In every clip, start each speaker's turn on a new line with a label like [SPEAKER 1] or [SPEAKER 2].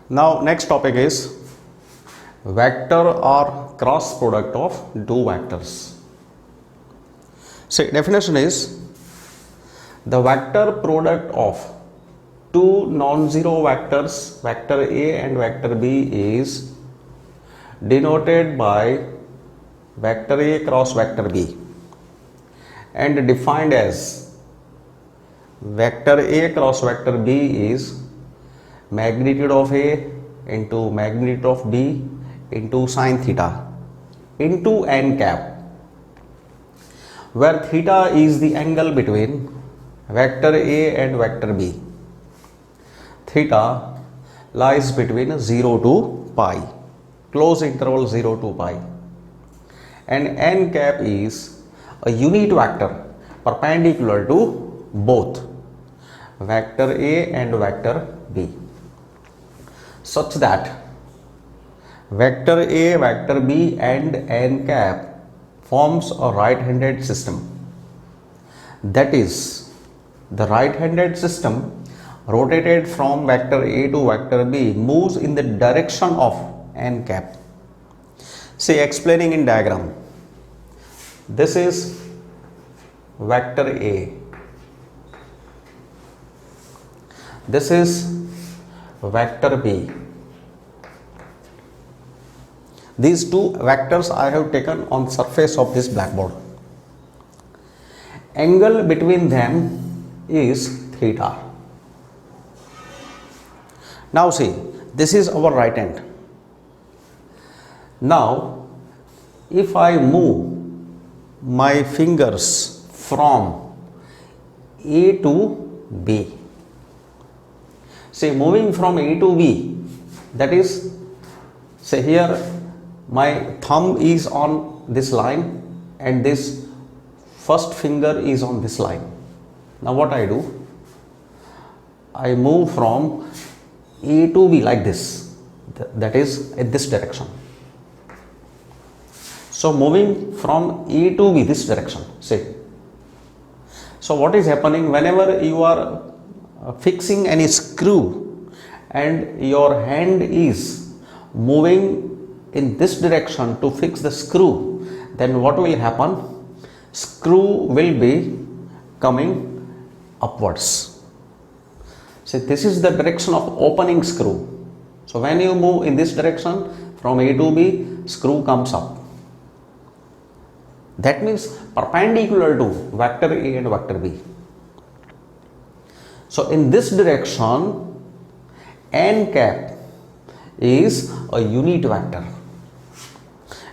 [SPEAKER 1] Now next topic is vector or cross product of two vectors. See, definition is the vector product of two non-zero vectors, vector A and vector B, is denoted by vector A cross vector B and defined as vector A cross vector B is magnitude of A into magnitude of B into sine theta into n cap, where theta is the angle between vector A and vector B. Theta lies between 0 to pi, close interval 0 to pi, and n cap is a unit vector perpendicular to both vector A and vector B, such that vector A, vector B and n cap forms a right-handed system. That is, the right-handed system rotated from vector A to vector B moves in the direction of n cap. See, explaining in diagram, this is vector A, this is vector B. These two vectors I have taken on surface of this blackboard. Angle between them is theta. Now see, this is our right hand. Now if I move my fingers from A to B, say moving from A to B, that is, say here my thumb is on this line and this first finger is on this line. Now what I do? I move from A to B like this, that is in this direction. So moving from A to B, this direction, say. So what is happening whenever you are fixing any screw and your hand is moving in this direction to fix the screw, then what will happen? Screw will be coming upwards. See, this is the direction of opening screw. So when you move in this direction from A to B, screw comes up. That means perpendicular to vector A and vector B. So in this direction, n cap is a unit vector.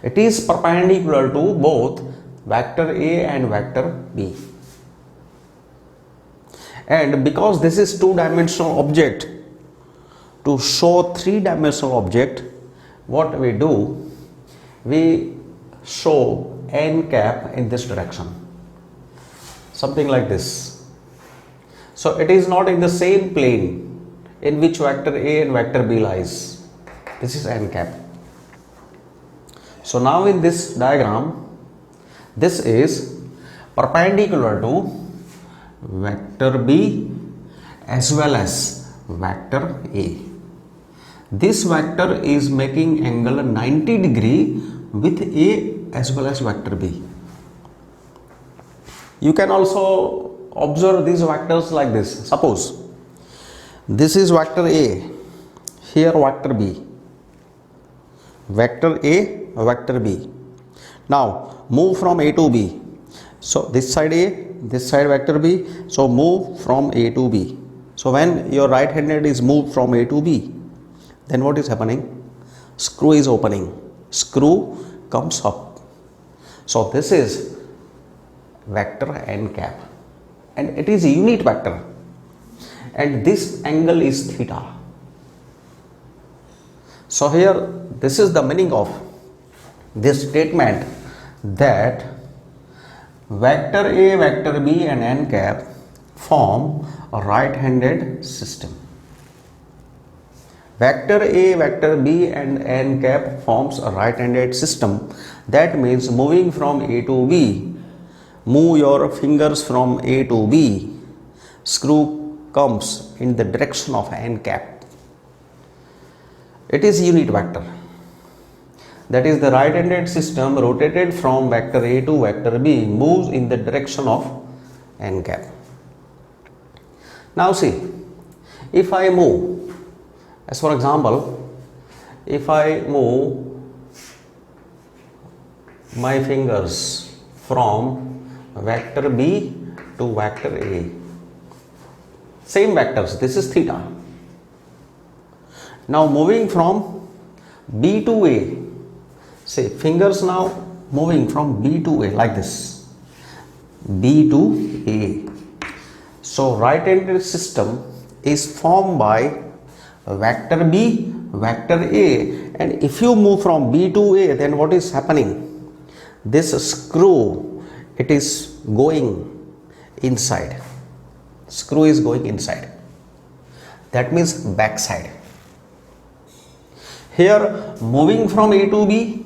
[SPEAKER 1] It is perpendicular to both vector A and vector B. And because this is two-dimensional object, to show three-dimensional object, what we do, we show n cap in this direction, something like this. So it is not in the same plane in which vector A and vector B lies. This is n cap. So now in this diagram, this is perpendicular to vector B as well as vector A. This vector is making angle 90 degree with A as well as vector B. You can also observe these vectors like this. Suppose this is vector A, here vector B, vector A, vector B. Now move from A to B. So this side A, this side vector B. So move from A to B. So when your right handed is moved from A to B, then what is happening? Screw is opening. Screw comes up. So this is vector n cap, and it is a unit vector, and this angle is theta. So here this is the meaning of this statement, that vector A, vector B and n cap form a right-handed system. Vector A, vector B and n cap forms a right-handed system. That means moving from A to B, move your fingers from A to B, screw comes in the direction of n cap. It is unit vector. That is, the right-handed system rotated from vector A to vector B moves in the direction of n cap. Now see, if I move, as for example, if I move my fingers from vector B to vector A, same vectors, this is theta. Now moving from B to A, say fingers now moving from B to A like this, B to A. So right-handed system is formed by vector B, vector A, and if you move from B to A, then what is happening? This screw, it is going inside. Screw is going inside. That means back side. Here moving from A to B,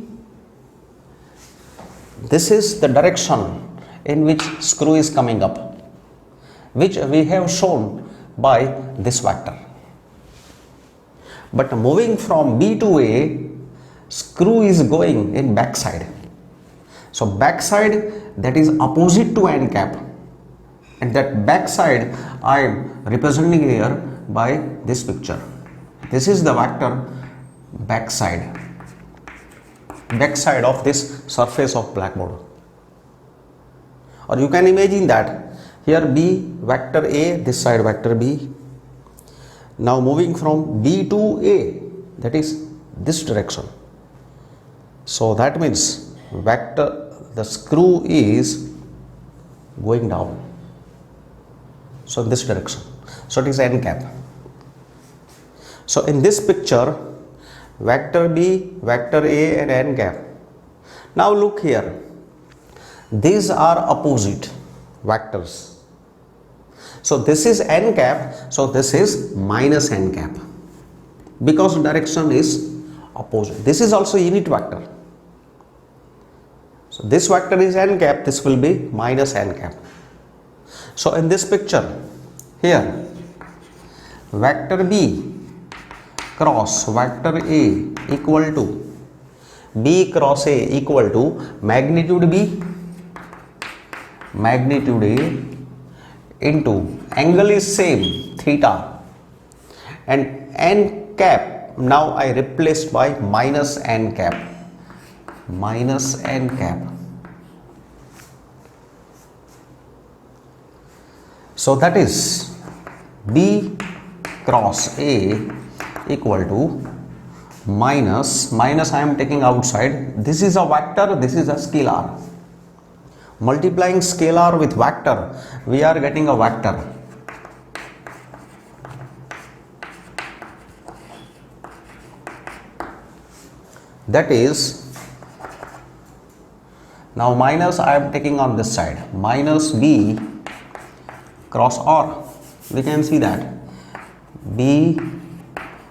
[SPEAKER 1] this is the direction in which screw is coming up, which we have shown by this vector. But moving from B to A, screw is going in back side. So back side, that is opposite to n cap, and that back side I am representing here by this picture. This is the vector back side of this surface of blackboard. Or you can imagine that here B vector A, this side vector B. Now moving from B to A, that is this direction. So that means the screw is going down. So in this direction. So it is n cap. So in this picture, vector B, vector A and n cap. Now look here. These are opposite vectors. So this is n cap, so this is minus n cap, because direction is opposite. This is also unit vector. So this vector is n cap, this will be minus n cap. So in this picture, here vector B cross vector A equal to B cross A equal to magnitude B, magnitude A into angle is same theta, and n cap now I replaced by minus n cap, minus n cap. So that is B cross A equal to minus I am taking outside. This is a vector, this is a scalar. Multiplying scalar with vector, we are getting a vector. That is, now minus I am taking on this side, minus B cross, or we can see that B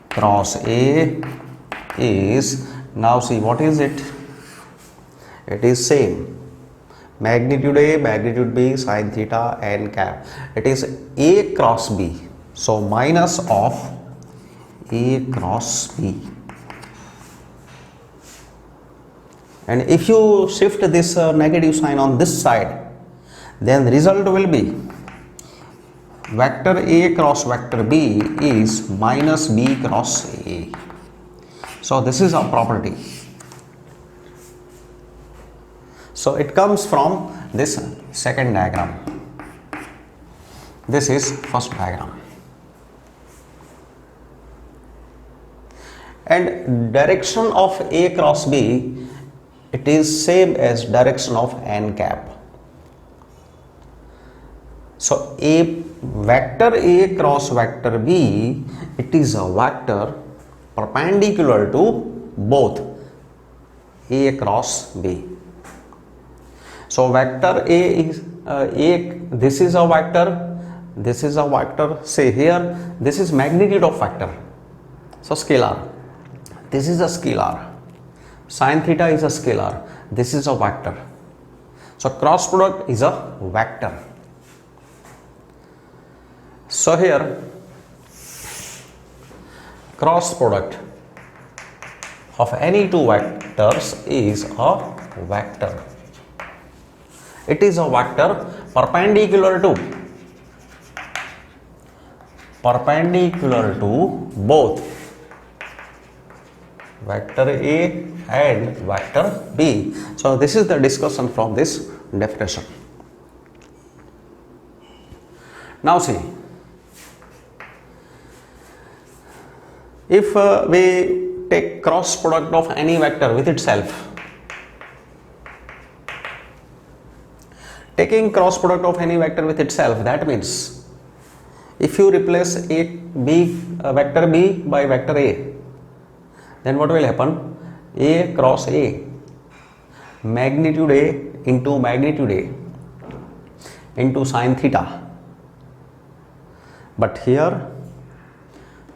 [SPEAKER 1] cross A is, now see what is it? It is same. Magnitude A, magnitude B, sin theta, n cap. It is A cross B. So minus of A cross B. And if you shift this negative sign on this side, then the result will be vector A cross vector B is minus B cross A. So this is a property. So it comes from this second diagram. This is first diagram. And direction of A cross B, it is same as direction of n cap. So a vector A cross vector B, it is a vector perpendicular to both A cross B. So vector A is this is a vector, this is a vector. Say here, this is magnitude of vector. So scalar. This is a scalar. Sin theta is a scalar. This is a vector. So cross product is a vector. So here cross product of any two vectors is a vector. It is a vector perpendicular to both vector A and vector B. So this is the discussion from this definition. Now see, if we take cross product of any vector with itself, taking cross product of any vector with itself, that means if you replace vector B by vector A, then what will happen? A cross A, magnitude A into magnitude A into sine theta. But here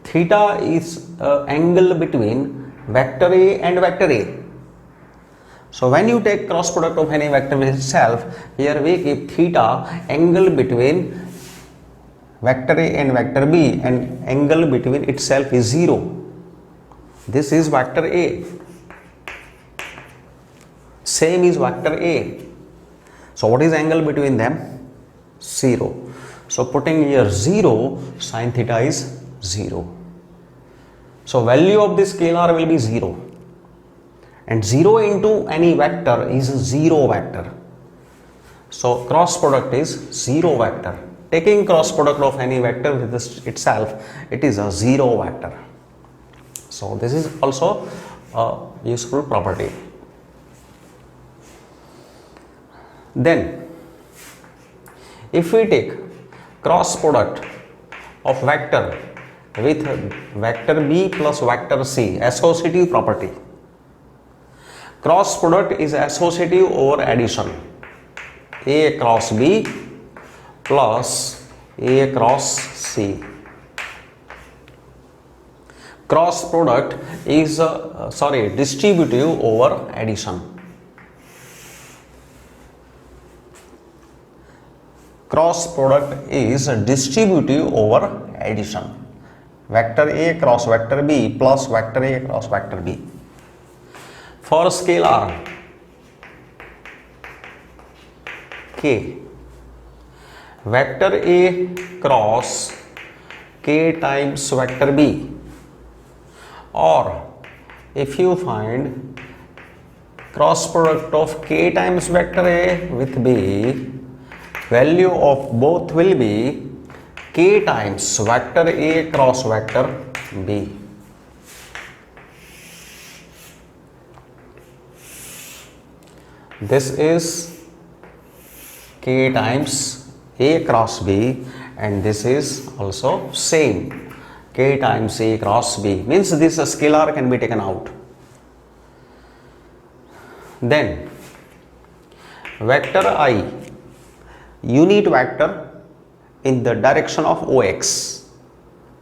[SPEAKER 1] theta is angle between vector A and vector A. So when you take cross product of any vector with itself, here we keep theta angle between vector A and vector B, and angle between itself is 0. This is vector A. Same is vector A. So what is angle between them? 0. So putting here 0, sine theta is 0. So value of this scalar will be 0. And 0 into any vector is 0 vector. So cross product is 0 vector. Taking cross product of any vector with itself, it is a 0 vector. So this is also a useful property. Then if we take cross product of vector with vector B plus vector C, associative property. Cross product is associative over addition. A cross B plus A cross C. Cross product is distributive over addition. Cross product is distributive over addition. Vector A cross vector B plus vector A cross vector B. For scalar K, vector A cross K times vector B, or if you find cross product of K times vector A with B, value of both will be K times vector A cross vector B. This is K times A cross B, and this is also same, K times A cross B, means this scalar can be taken out. Then vector I, unit vector in the direction of OX,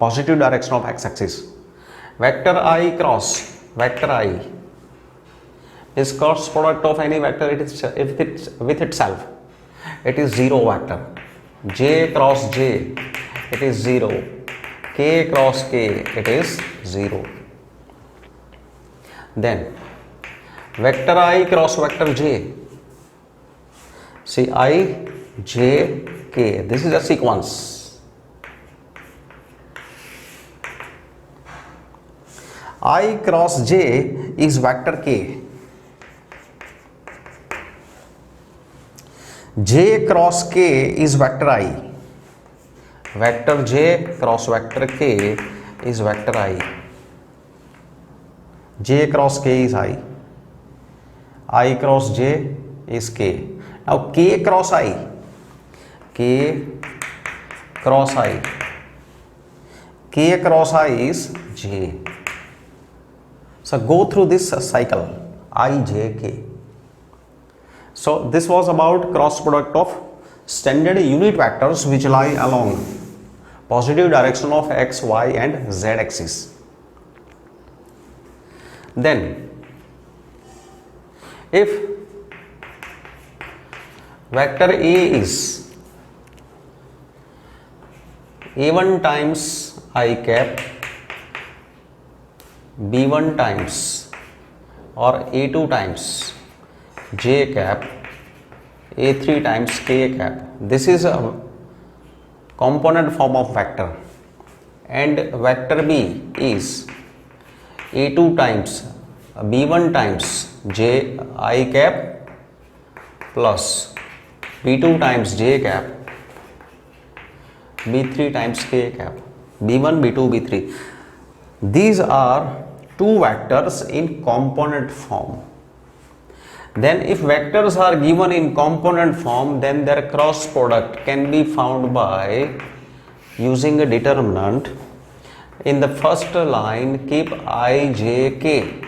[SPEAKER 1] positive direction of x-axis. Vector I cross vector I is cross product of any vector with itself. It is 0 vector. J cross J, it is 0. K cross K, it is 0. Then vector I cross vector J. See, I, J, K. This is a sequence. I cross J is vector K. J cross K is vector I. Vector J cross vector K is vector I. J cross K is I. I cross J is K. Now K cross I. K cross I. K cross I is J. So go through this cycle I, J, K. So this was about cross product of standard unit vectors which lie along positive direction of x, y and z axis. Then if vector A is A1 times I cap, B1 times or A2 times j cap, A3 times k cap. This is a component form of vector, and vector B is A2 times B1 times j I cap plus B2 times j cap, B3 times k cap, B1, B2, B3. These are two vectors in component form. Then if vectors are given in component form, then their cross product can be found by using a determinant. In the first line, keep I, j, k.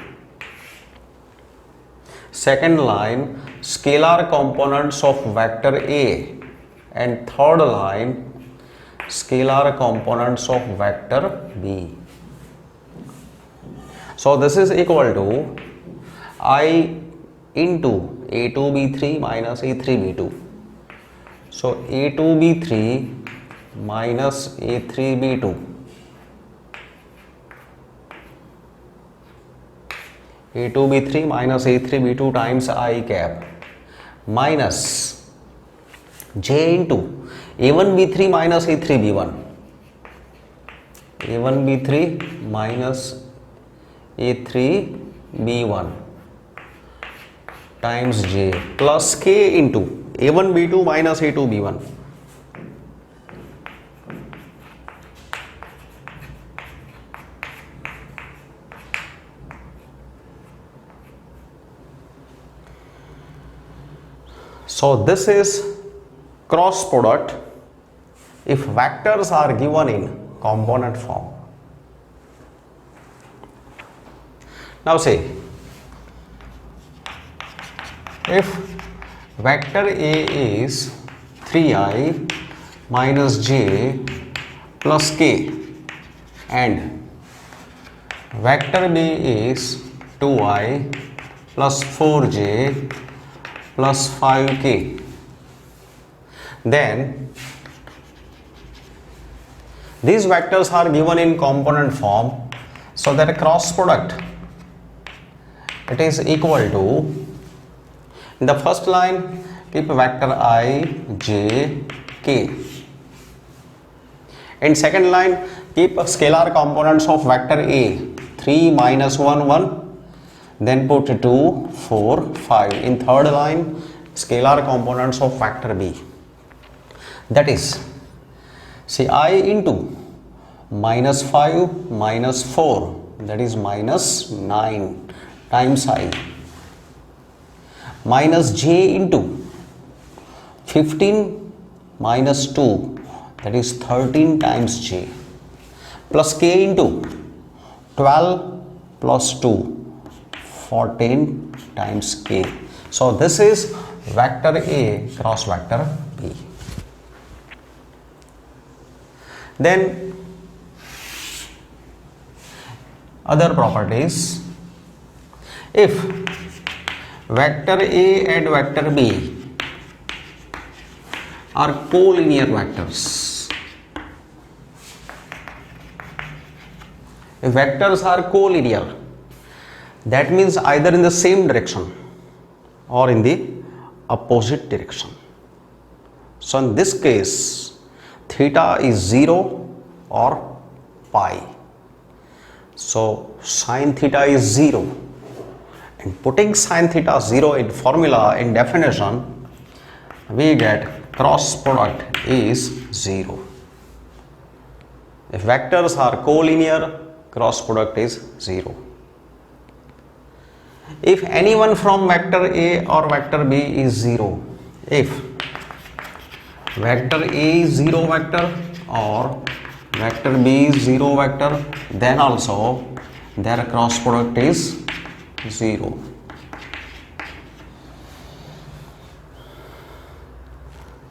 [SPEAKER 1] Second line, scalar components of vector A, and third line, scalar components of vector B. So this is equal to I into A2B3 minus A3B2. So A2B3 minus A3B2. A2B3 minus A3B2 times I cap minus j into A1B3 minus A3B1. A1B3 minus A3B1 times j plus k into A1B2 minus A2B1. So this is cross product if vectors are given in component form. Now say, if vector A is 3i minus j plus k and vector B is 2i plus 4j plus 5k, then these vectors are given in component form, so that cross product, it is equal to, in the first line keep vector I, j, k. In second line keep scalar components of vector A, 3 minus 1 1, then put 2 4 5. In third line scalar components of vector B, that is, see, I into minus 5 minus 4, that is minus 9 times I, minus j into 15 minus 2, that is 13 times j, plus k into 12 plus 2, 14 times k. So this is vector A cross vector B. Then other properties, if vector A and vector B are collinear vectors, if vectors are collinear, that means either in the same direction or in the opposite direction. So in this case, theta is 0 or pi. So sin theta is 0, and putting sin theta 0 in formula, in definition, we get cross product is 0. If vectors are collinear, cross product is 0. If anyone from vector A or vector B is 0, if vector A is 0 vector or vector B is 0 vector, then also their cross product is 0.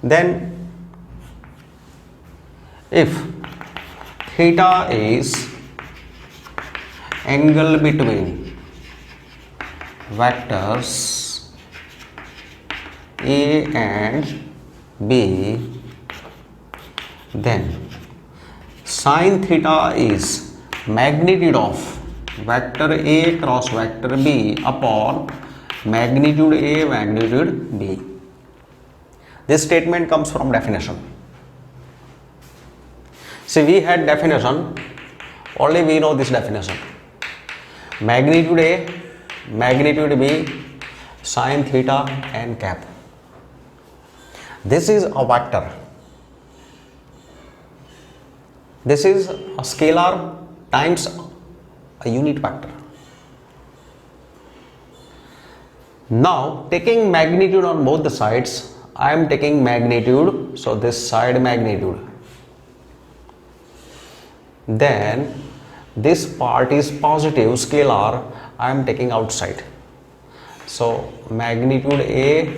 [SPEAKER 1] Then if theta is angle between vectors A and B, then sin theta is magnitude of vector A cross vector B upon magnitude A magnitude B. This statement comes from definition. See, we had definition, only we know this definition. Magnitude A, magnitude B, sin theta n cap. This is a vector. This is a scalar times a unit vector. Now, taking magnitude on both the sides, I am taking magnitude, so this side magnitude. Then this part is positive scalar, I am taking outside. So magnitude A,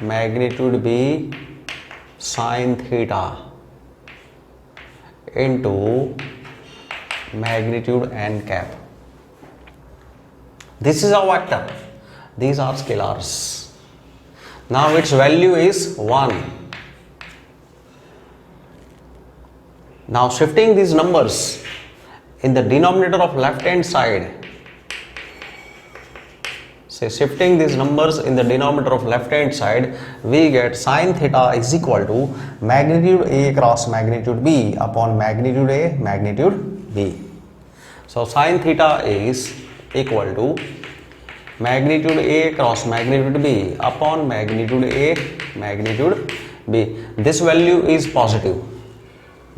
[SPEAKER 1] magnitude B, sin theta into magnitude n cap. This is a vector. These are scalars. Now its value is 1. Now shifting these numbers in the denominator of left hand side, say shifting these numbers in the denominator of left hand side, we get sin theta is equal to magnitude A cross magnitude B upon magnitude A magnitude B. So sin theta is equal to magnitude A cross magnitude B upon magnitude A magnitude B. This value is positive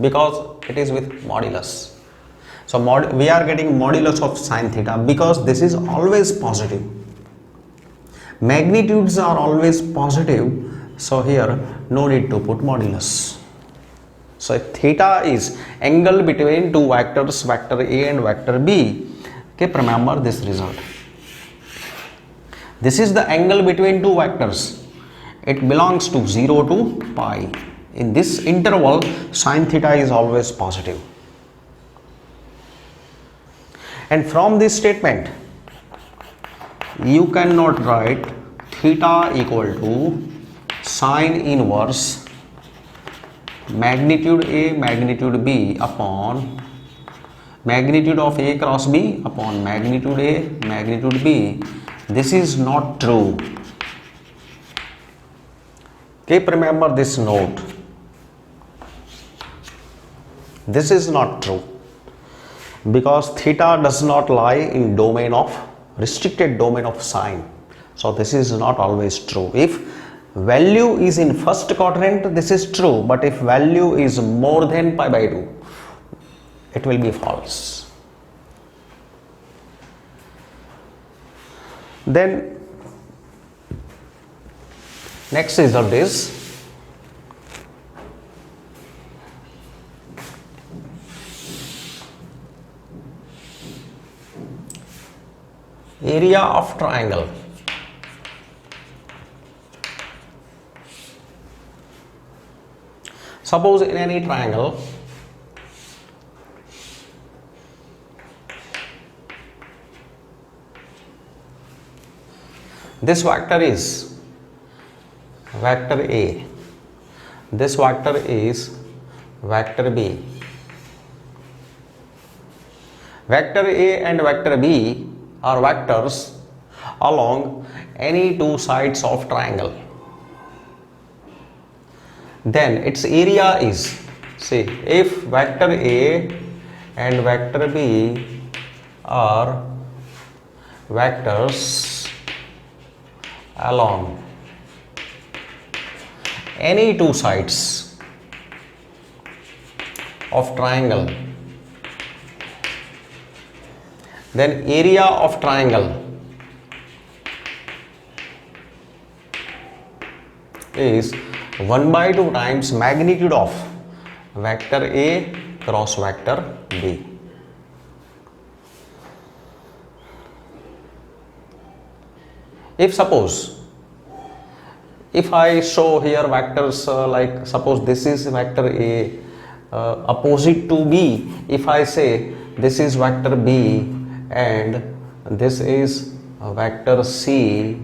[SPEAKER 1] because it is with modulus. So we are getting modulus of sin theta because this is always positive. Magnitudes are always positive, so here no need to put modulus. So theta is angle between two vectors, vector A and vector B. Okay, remember this result. This is the angle between two vectors. It belongs to 0 to pi. In this interval, sin theta is always positive. And from this statement, you cannot write theta equal to sine inverse magnitude A magnitude B upon magnitude of A cross B upon magnitude A magnitude B. This is not true. Keep remember this note. This is not true because theta does not lie in domain of restricted domain of sine. So this is not always true. If value is in first quadrant, this is true, but if value is more than pi by 2, it will be false. Then next result is area of triangle. Suppose in any triangle, this vector is vector A, this vector is vector B. Vector A and vector B are vectors along any two sides of triangle. Then its area is, see, if vector A and vector B are vectors along any two sides of triangle, then area of triangle is 1/2 times magnitude of vector A cross vector B. If I show here vectors like suppose this is vector A opposite to B, if I say this is vector B and this is vector C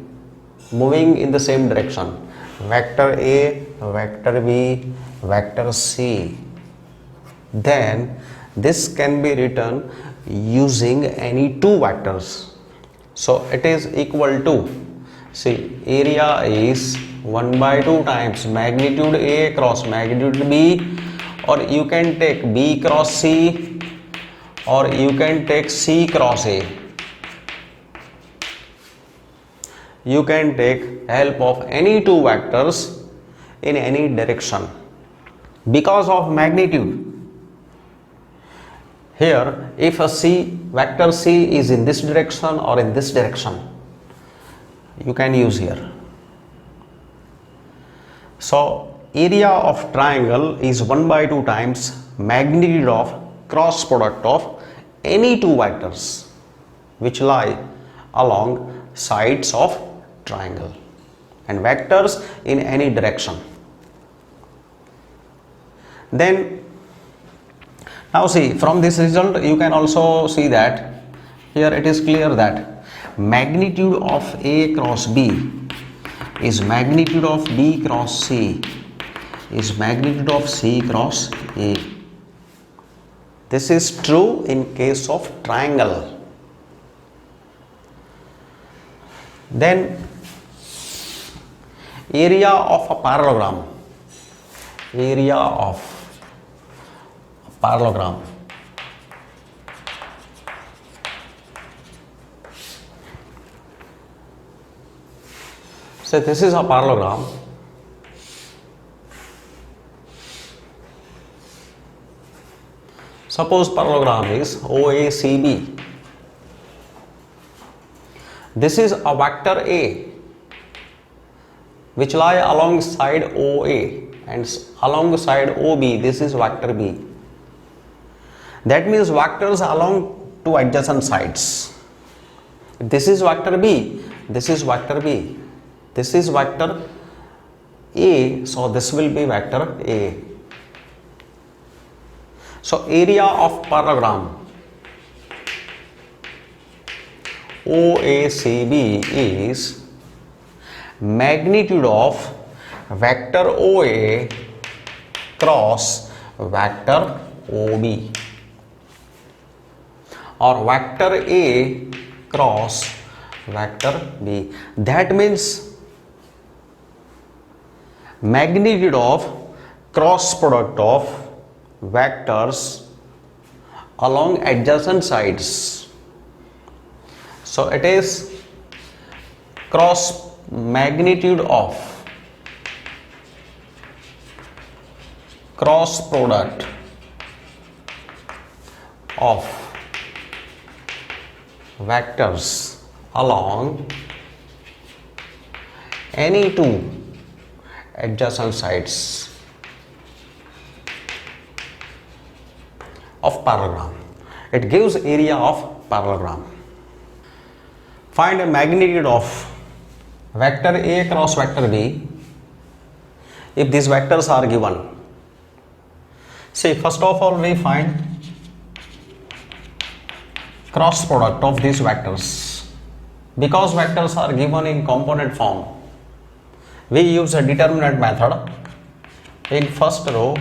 [SPEAKER 1] moving in the same direction, vector A, vector B, vector C, then this can be written using any two vectors. So it is equal to, see, area is 1 by 2 times magnitude A cross magnitude B, or you can take B cross C, or you can take C cross A. You can take help of any two vectors in any direction because of magnitude. Here, if a vector C is in this direction or in this direction, you can use here. So area of triangle is 1 by 2 times magnitude of cross product of any two vectors which lie along sides of triangle, and vectors in any direction. Then now see, from this result you can also see that here it is clear that magnitude of A cross B is magnitude of B cross C is magnitude of C cross A. This is true in case of triangle. Then area of a parallelogram. Area of a parallelogram. So this is a parallelogram. Suppose parallelogram is OACB. This is a vector A which lie alongside OA, and alongside OB this is vector B. That means vectors along two adjacent sides. This is vector B, this is vector B, this is vector A, so this will be vector A. So area of parallelogram OACB is magnitude of vector OA cross vector OB, or vector A cross vector B. That means magnitude of cross product of vectors along adjacent sides. So it is cross magnitude of cross product of vectors along any two adjacent sides of parallelogram. It gives area of parallelogram. Find a magnitude of vector A cross vector B if these vectors are given. See, first of all we find cross product of these vectors. Because vectors are given in component form, we use a determinant method. In first row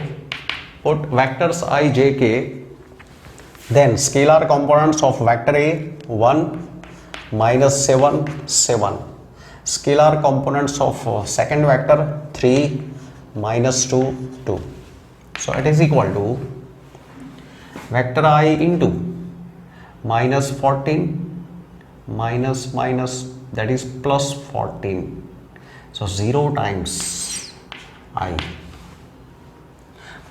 [SPEAKER 1] put vectors I, j, k, then scalar components of vector A 1 minus 7 7, scalar components of second vector 3 minus 2 2. So it is equal to vector I into minus 14 minus minus, that is plus 14. So 0 times I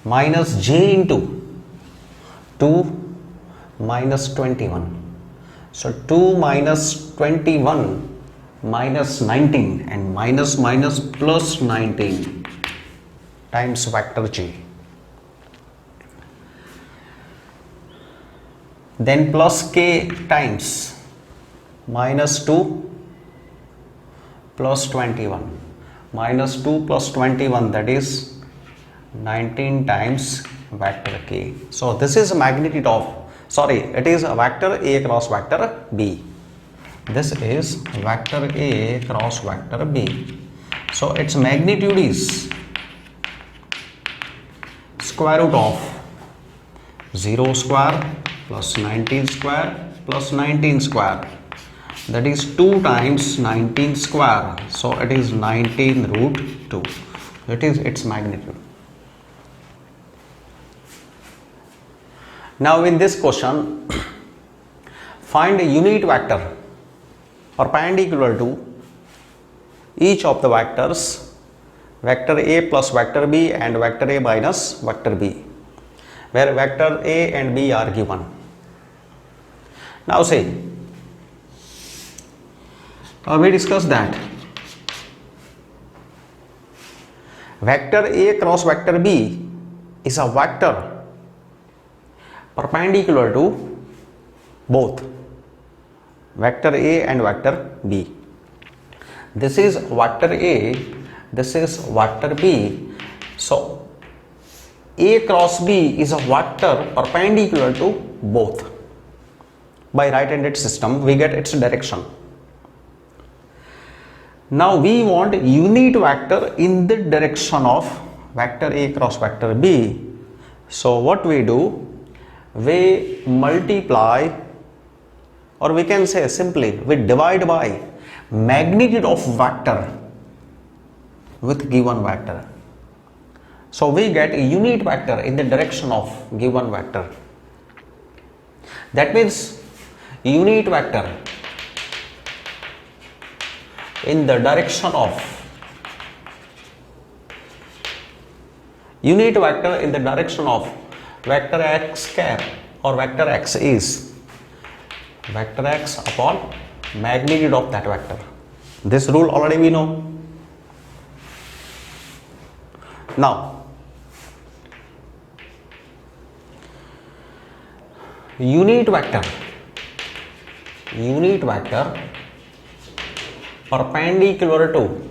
[SPEAKER 1] minus j into 2 minus 21. So 2 minus 21 minus 19, and minus minus plus 19 times vector j. Then plus k times minus 2 plus 21, minus 2 plus 21, that is 19 times vector k. So this is a magnitude of, sorry, it is a vector A cross vector B. This is vector A cross vector B. So its magnitude is square root of 0 square plus 19 square plus 19 square, that is 2 times 19 square, so it is 19 root 2. That is its magnitude. Now in this question, find a unit vector perpendicular to each of the vectors, vector A plus vector B and vector A minus vector B, where vector A and B are given. Now say, we discussed that vector A cross vector B is a vector perpendicular to both vector A and vector B. This is vector A, this is vector B. So A cross B is a vector perpendicular to both. By right-handed system, we get its direction. Now we want unit vector in the direction of vector A cross vector B. So what we do? We multiply, or we can say simply we divide by magnitude of vector with given vector. So we get a unit vector in the direction of given vector. That means unit vector in the direction of vector x cap or vector x is vector x upon magnitude of that vector. This rule already we know. Now unit vector perpendicular to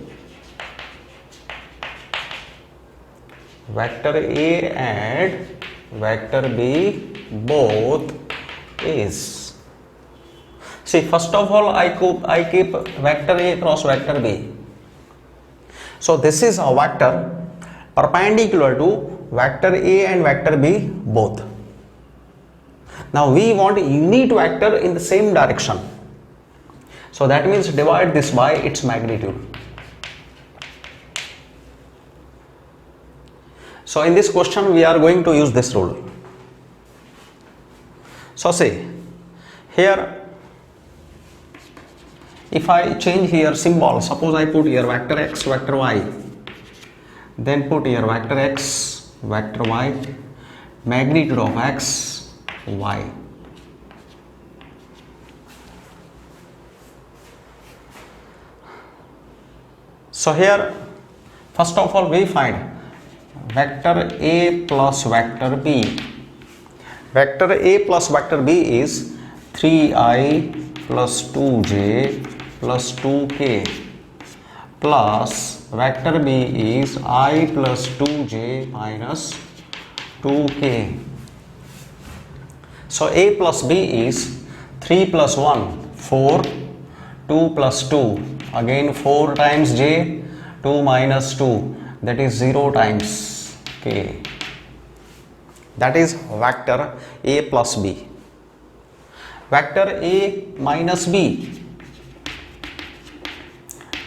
[SPEAKER 1] vector A and vector B both is, see, first of all I keep vector A cross vector B. So this is a vector perpendicular to vector A and vector B both. Now we want unit vector in the same direction. So that means divide this by its magnitude. So in this question we are going to use this rule. So say here, if I change here symbol, suppose I put here vector x, vector y, then put here vector x, vector y, magnitude of x, y. So here first of all we find vector A plus vector B. Vector A plus vector B is 3i plus 2j plus 2k, plus vector B is I plus 2j minus 2k. So A plus B is 3 plus 1, 4, 2 plus 2, again 4 times j, 2 minus 2, that is 0 times k. That is vector A plus B. Vector A minus B.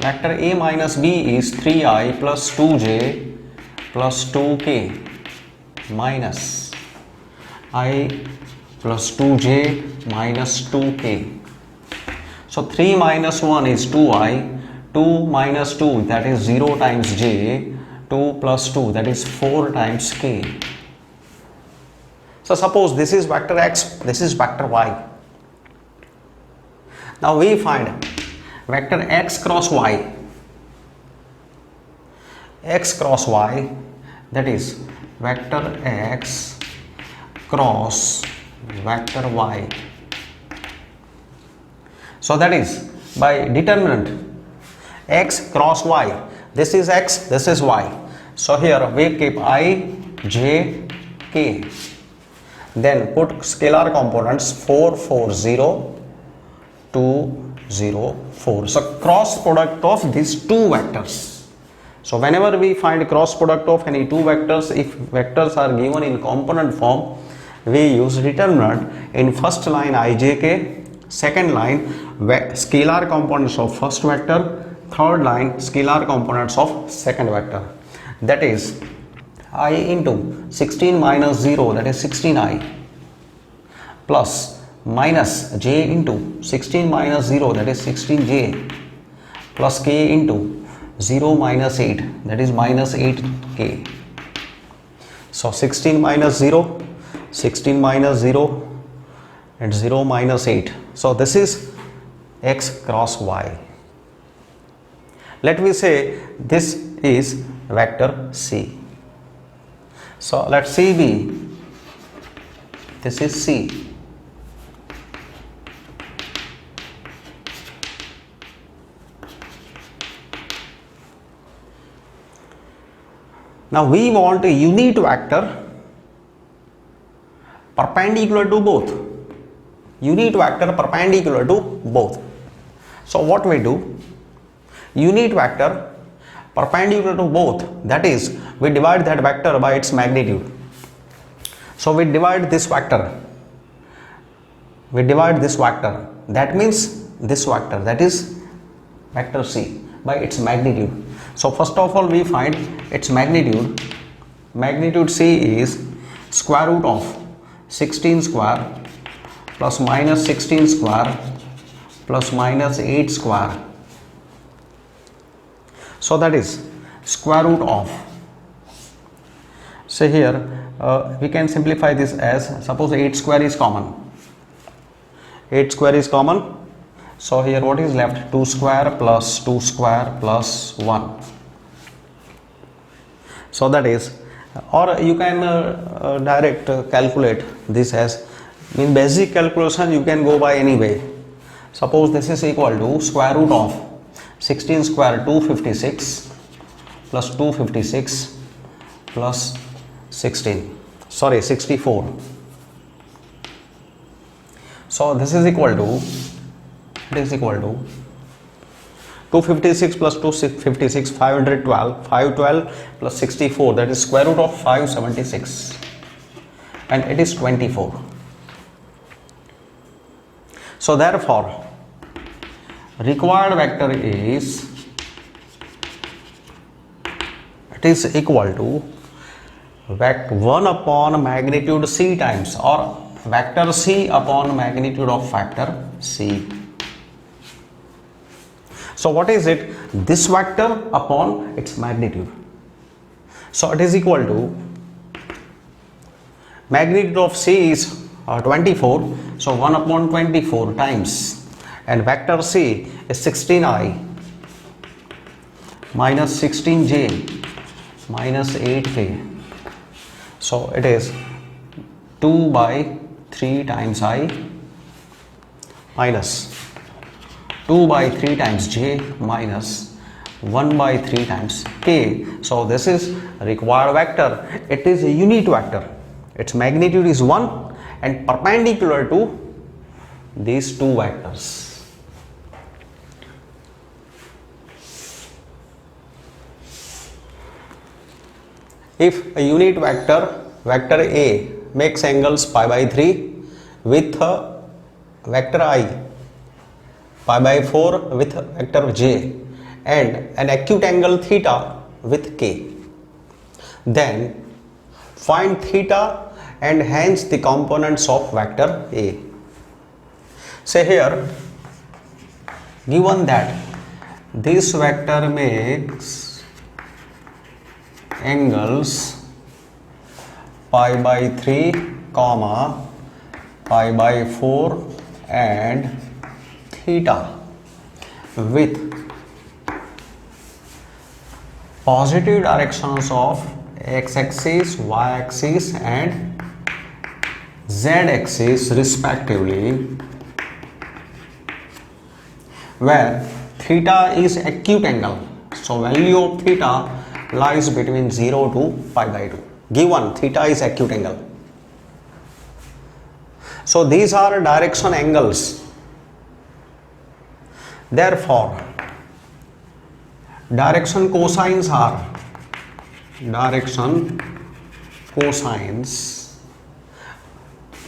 [SPEAKER 1] Vector A minus B is 3i plus 2j plus 2k minus I plus 2j minus 2k. So 3 minus 1 is 2i, 2 minus 2 that is 0 times j, 2 plus 2 that is 4 times k. So suppose this is vector x, this is vector y. Now we find vector x cross y. X cross y, that is vector x cross vector y. So that is by determinant x cross y. This is x, this is y. So here we keep I, j, k. Then put scalar components 4, 4, 0, 2, 0, 4. So cross product of these two vectors. So whenever we find cross product of any two vectors, if vectors are given in component form, we use determinant in first line ijk, second line scalar components of first vector, third line scalar components of second vector. That is I into 16 minus 0, that is 16i, plus minus j into 16 minus 0, that is 16j, plus k into 0 minus 8, that is minus 8k. So 16 minus 0, 16 minus 0 and 0 minus 8. So this is x cross y. Let me say this is vector c. So let C be, this is C. Now we want a unit vector perpendicular to both. Unit vector perpendicular to both. So what we do? Unit vector perpendicular to both, that is, we divide that vector by its magnitude. So we divide this vector. That means this vector, that is vector C, by its magnitude. So first of all we find its magnitude. Magnitude C is square root of 16 square plus minus 16 square plus minus 8 square. So that is square root of, say here we can simplify this as, suppose 8 square is common. 8 square is common. So here what is left? 2 square plus 2 square plus 1. So that is, or you can direct calculate this as, in basic calculation you can go by any way. Suppose this is equal to square root of 16 square 256 plus 256 plus 64. So this is equal to, it is equal to 256 plus 256, 512, 512 plus 64, that is square root of 576, and it is 24. So therefore required vector is, it is equal to 1 upon magnitude c times, or vector c upon magnitude of factor c. So what is it? This vector upon its magnitude. So it is equal to, magnitude of c is 24, so 1 upon 24 times, and vector c is 16i minus 16j minus 8k. So it is 2 by 3 times I minus 2 by 3 times j minus 1 by 3 times k. So this is required vector. It is a unit vector. Its magnitude is 1 and perpendicular to these two vectors. If a unit vector, vector A, makes angles pi by 3 with vector I, pi by 4 with vector j, and an acute angle theta with k, then find theta and hence the components of vector A. Say here, given that this vector makes angles pi by 3, comma, pi by 4 and theta with positive directions of x-axis, y-axis and z-axis respectively, where theta is acute angle. So value of theta lies between 0 to pi by 2, given theta is acute angle. So these are direction angles. Therefore direction cosines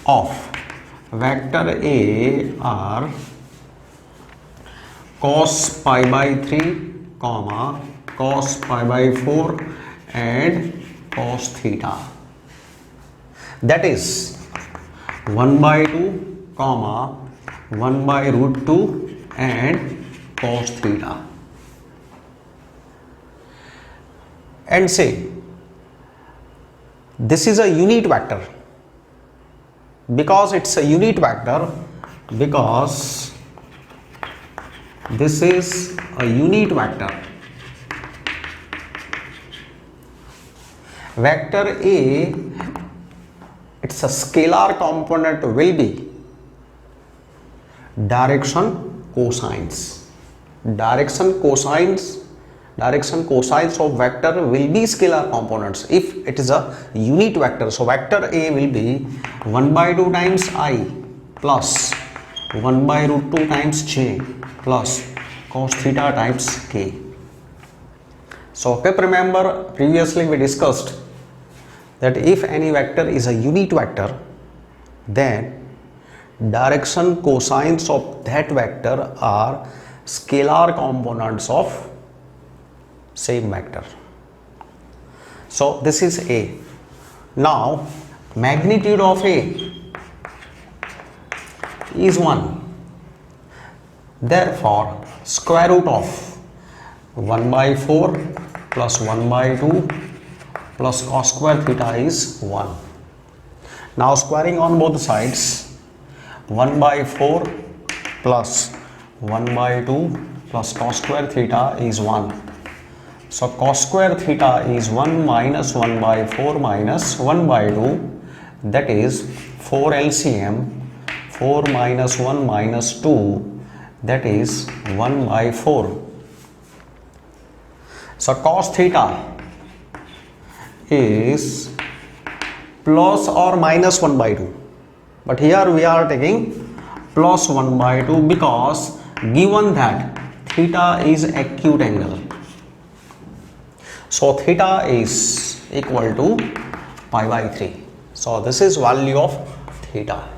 [SPEAKER 1] of vector A are cos pi by 3, comma cos pi by 4 and cos theta. That is 1 by 2, comma 1 by root 2 and cos theta. And say this is a unit vector. Because it's a unit vector, because this is a unit vector, vector A, its a scalar component will be direction cosines. Direction cosines of vector will be scalar components if it is a unit vector. So vector A will be 1 by 2 times I plus 1 by root 2 times j plus cos theta times k. So keep remember, previously we discussed that if any vector is a unit vector, then direction cosines of that vector are scalar components of same vector. So this is A. Now magnitude of A is 1. Therefore square root of 1 by 4 plus 1 by 2 plus cos square theta is 1. Now squaring on both sides, 1 by 4 plus 1 by 2 plus cos square theta is 1. So cos square theta is 1 minus 1 by 4 minus 1 by 2, that is 4 LCM, 4 minus 1 minus 2, that is 1 by 4. So cos theta is plus or minus 1 by 2, but here we are taking plus 1 by 2 because given that theta is acute angle. So theta is equal to pi by 3. So this is value of theta.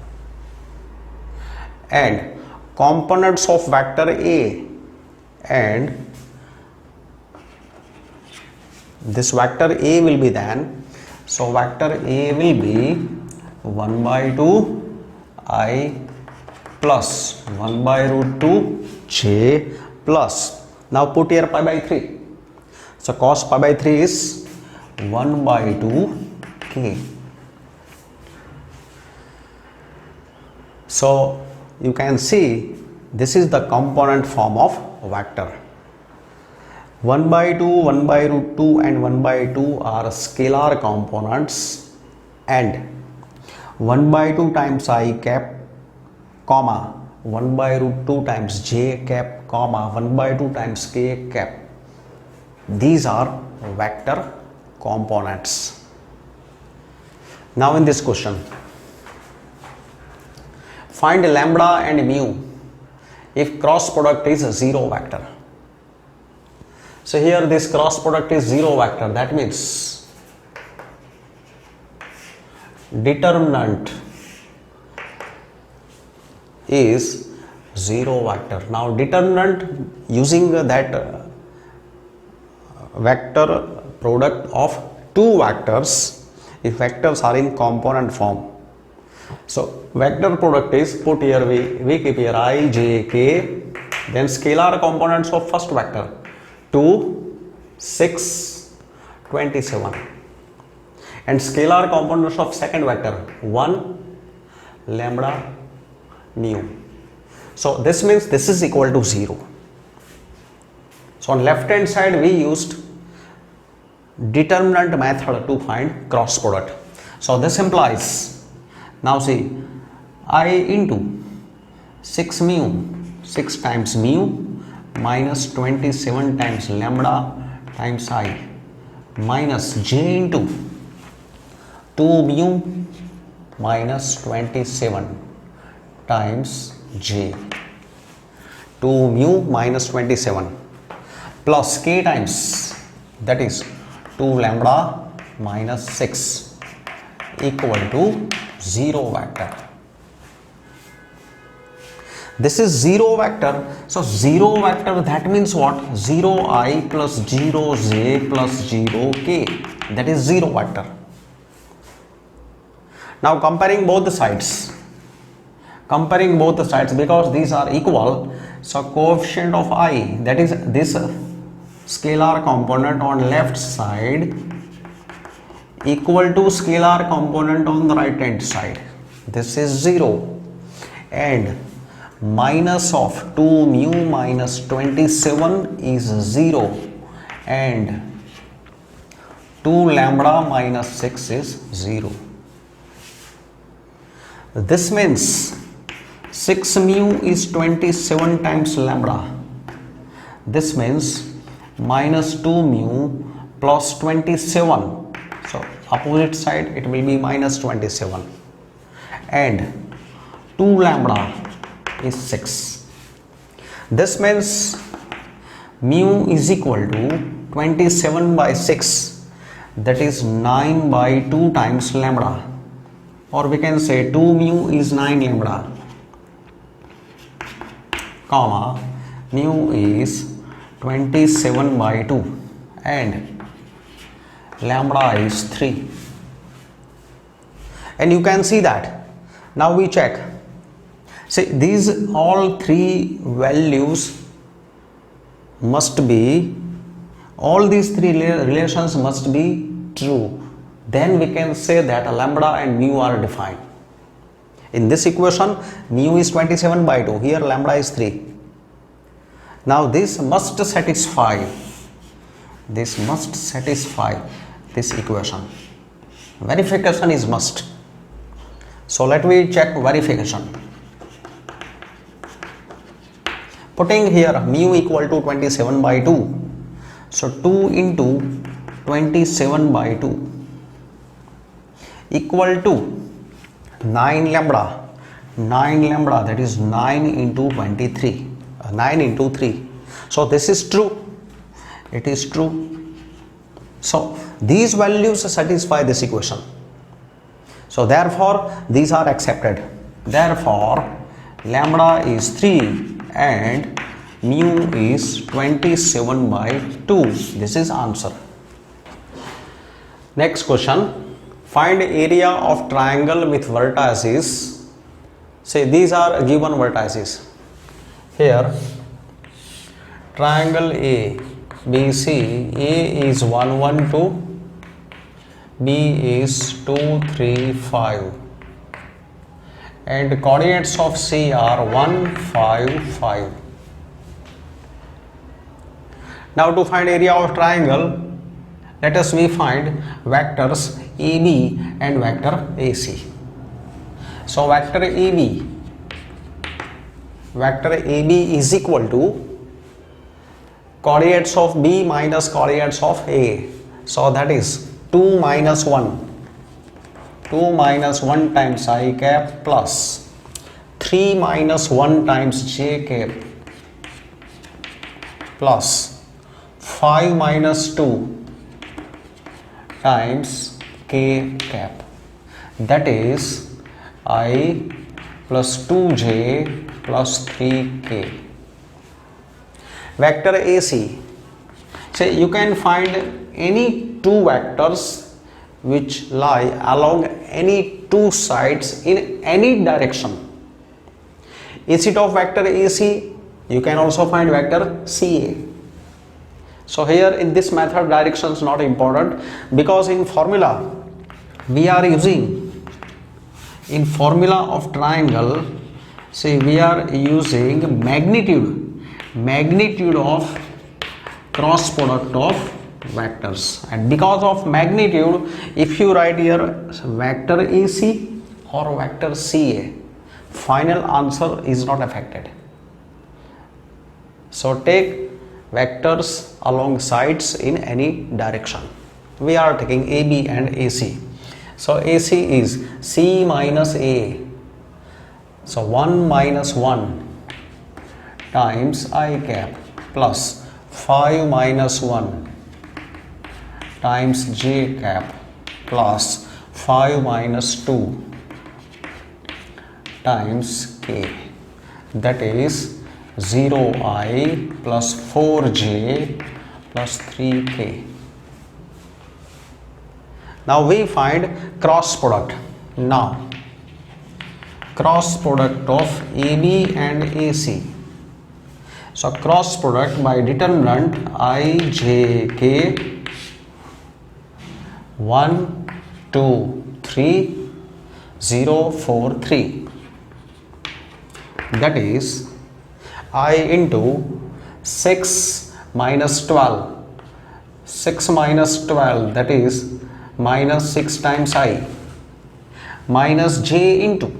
[SPEAKER 1] And components of vector A and this vector A will be then, so vector A will be 1 by 2 I plus 1 by root 2 j plus, now put here pi by 3. So cos pi by 3 is 1 by 2 k. So you can see this is the component form of vector. 1 by 2, 1 by root 2 and 1 by 2 are scalar components, and 1 by 2 times I cap, comma 1 by root 2 times j cap, comma 1 by 2 times k cap. These are vector components. Now in this question, find lambda and mu if cross product is a 0 vector. So here this cross product is 0 vector, that means determinant is 0 vector. Now determinant, using that vector product of two vectors if vectors are in component form. So vector product is, put here we keep here I, j, k, then scalar components of first vector 2, 6, 27, and scalar components of second vector 1, lambda, mu. So this means this is equal to 0. So on left hand side we used determinant method to find cross product. So this implies, now see, I into 6 mu, 6 times mu minus 27 times lambda times I minus j into 2 mu minus 27 times j, 2 mu minus 27 plus k times, that is 2 lambda minus 6 equal to zero vector. This is zero vector. So zero vector, that means what? 0i plus 0j plus 0k. That is zero vector. Now comparing both the sides. Comparing both the sides, because these are equal, so coefficient of I, that is this scalar component on left side, equal to scalar component on the right hand side. This is 0, and minus of 2 mu minus 27 is 0, and 2 lambda minus 6 is 0. This means 6 mu is 27 times lambda. This means minus 2 mu plus 27. So opposite side it will be minus 27, and 2 lambda is 6. This means mu is equal to 27 by 6, that is 9 by 2 times lambda, or we can say 2 mu is 9 lambda, comma mu is 27 by 2 and lambda is 3. And you can see that. Now we check. See, these all three values must be, all these three relations must be true. Then we can say that lambda and mu are defined. In this equation, mu is 27 by 2. Here lambda is 3. Now this must satisfy this equation. Verification is must. So let me check verification. Putting here mu equal to 27 by 2. So 2 into 27 by 2 equal to 9 lambda. 9 lambda, that is 9 into 23. 9 into 3. So this is true. It is true. So these values satisfy this equation. So therefore these are accepted. Therefore lambda is 3 and mu is 27 by 2. This is answer. Next question. Find area of triangle with vertices. Say these are given vertices. Here triangle A, BC, A is 1, 1, 2, B is 2, 3, 5, and coordinates of C are 1, 5, 5. Now to find area of triangle, let us find vectors AB and vector AC. So vector AB is equal to coordinates of B minus coordinates of A. So that is 2 minus 1. 2 minus 1 times I cap plus 3 minus 1 times j cap plus 5 minus 2 times k cap. That is I plus 2j plus 3k. Vector AC. Say you can find any two vectors which lie along any two sides in any direction. Instead of vector AC, you can also find vector CA. So here in this method direction is not important, because in formula we are using, in formula of triangle, see we are using magnitude of cross product of vectors, and because of magnitude, if you write here vector AC or vector CA, final answer is not affected. So take vectors along sides in any direction. We are taking AB and AC. So AC is C minus A. So 1 minus 1 times I cap plus 5 minus 1 times j cap plus 5 minus 2 times k, that is 0I plus 4j plus 3k. Now we find cross product. Now cross product of AB and AC. So cross product by determinant IJK 1 2 3 0 4 3, that is I into 6 minus 12, 6 minus 12, that is minus 6 times I, minus j into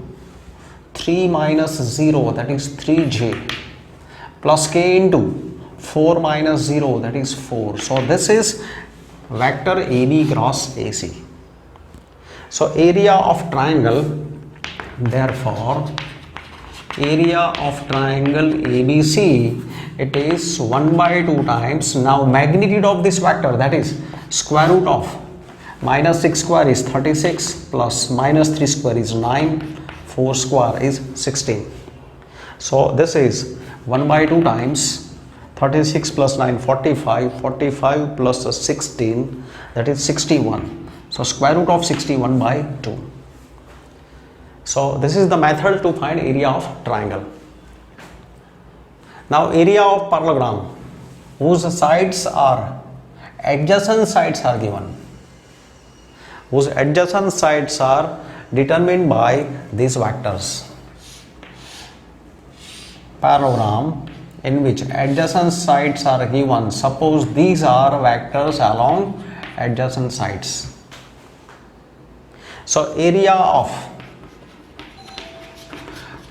[SPEAKER 1] 3 minus 0, that is 3j, plus k into 4 minus 0, that is 4. So this is vector AB cross AC. So area of triangle, therefore area of triangle ABC, it is 1 by 2 times. Now magnitude of this vector, that is square root of minus 6 square is 36 plus minus 3 square is 9, 4 square is 16. So this is 1 by 2 times 36 plus 9 45, 45 plus 16, that is 61. So square root of 61 by 2. So this is the method to find area of triangle. Now area of parallelogram, whose sides are adjacent sides are given, whose adjacent sides are determined by these vectors. Parallelogram in which adjacent sides are given, suppose these are vectors along adjacent sides. So area of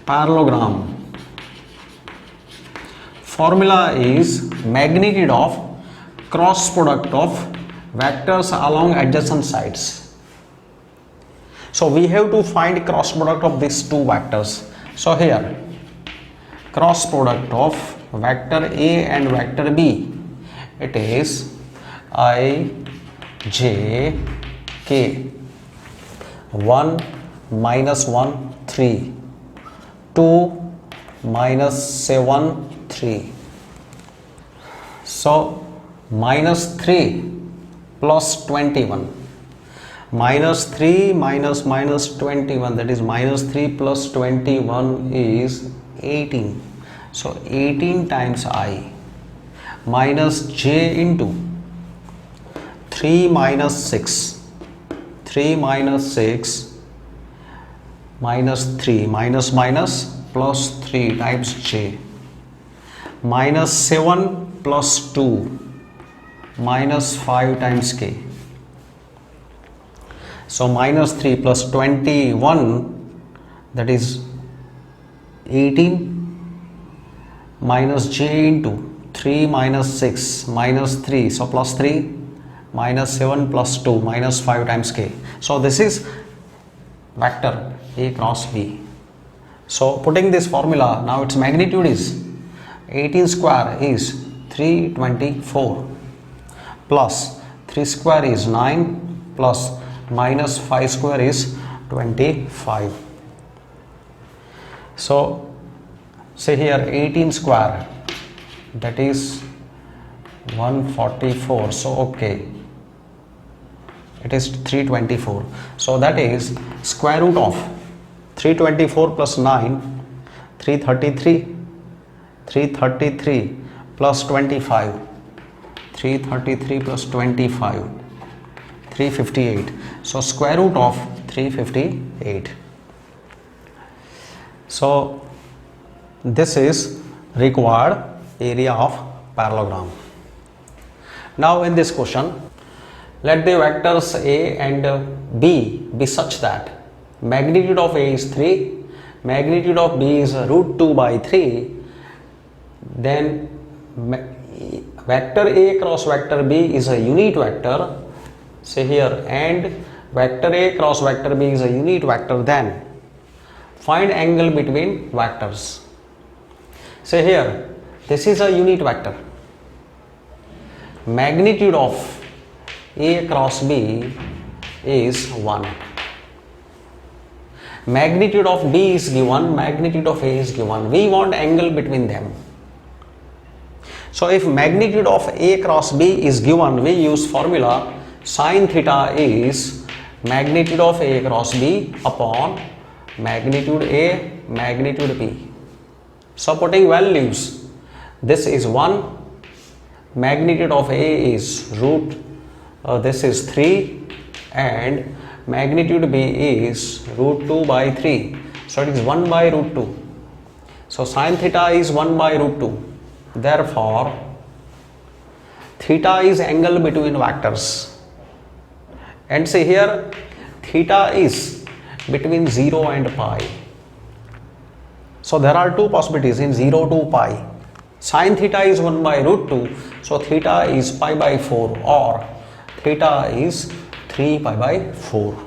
[SPEAKER 1] parallelogram formula is magnitude of cross product of vectors along adjacent sides. So we have to find cross product of these two vectors. So here cross product of vector A and vector B, it is I j k, 1 minus 1 3, 2 minus 7 3. So minus 3 plus 21, minus 3 minus minus 21, that is minus 3 plus 21 is 18. So 18 times I, minus j into 3 minus 6, 3 minus 6 minus 3, minus minus plus 3 times j, minus 7 plus 2 minus 5 times k. So minus 3 plus 21, that is 18, minus j into 3 minus 6 minus 3, so plus 3, minus 7 plus 2 minus 5 times k. So this is vector A cross B. So putting this formula, now its magnitude is 18 square is 324 plus 3 square is 9 plus minus 5 square is 25. So say here 18 square, that is 144. So okay, it is 324. So that is square root of 324 plus 9, 333, 333 plus 25, 333 plus 25, 358. So square root of 358. So this is required area of parallelogram. Now in this question, let the vectors A and B be such that magnitude of A is 3, magnitude of B is root 2 by 3, then vector A cross vector B is a unit vector, say here, and vector A cross vector B is a unit vector, then find angle between vectors. Say here, this is a unit vector, magnitude of A cross B is 1, Magnitude of B is given, magnitude of A is given. We want angle between them. So if magnitude of A cross B is given, we use formula sin theta is magnitude of A cross B upon magnitude A, magnitude B. So putting values, this is 1, magnitude of A is this is 3, and magnitude B is root 2 by 3. So it is 1 by root 2. So sin theta is 1 by root 2. Therefore, theta is angle between vectors. And see here, theta is between 0 and pi. So there are two possibilities in 0 to pi. Sin theta is 1 by root 2. So theta is pi by 4, or theta is 3 pi by 4.